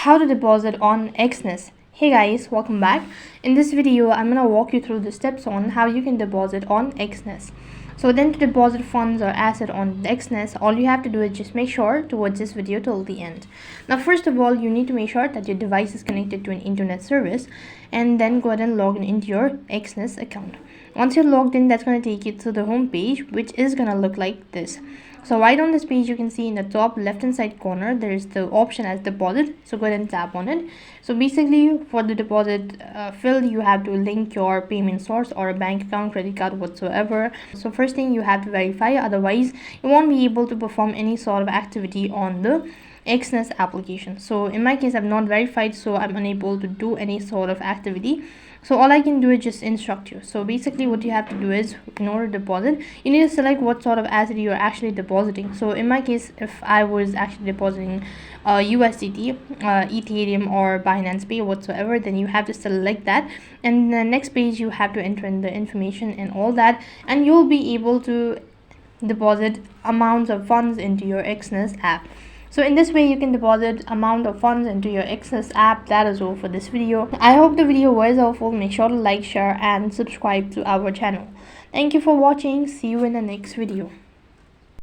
how to deposit on Exness. Hey guys, welcome back. In this video I'm gonna walk you through the steps on how you can deposit on Exness. So then, to deposit funds or asset on Exness, all you have to do is just make sure to watch this video till the end. Now first of all, you need to make sure that your device is connected to an internet service, and then go ahead and log in into your Exness account. Once you're logged in, that's going to take you to the home page, which is going to look like this. So right on this page, you can see in the top left hand side corner there is the option as deposit. So go ahead and tap on it. So basically, for the deposit field, you have to link your payment source or a bank account, credit card, whatsoever. So first thing, you have to verify, otherwise you won't be able to perform any sort of activity on the Exness application. So in my case, I'm not verified, so I'm unable to do any sort of activity. So all I can do is just instruct you. So basically what you have to do is, in order to deposit, you need to select what sort of asset you're actually depositing. So in my case, if I was actually depositing USDT, Ethereum, or Binance Pay, whatsoever, then you have to select that, and the next page you have to enter in the information and all that, and you'll be able to deposit amounts of funds into your Exness app. So in this way, you can deposit amount of funds into your Exness app. That is all for this video. I hope the video was helpful. Make sure to like, share, and subscribe to our channel. Thank you for watching. See you in the next video.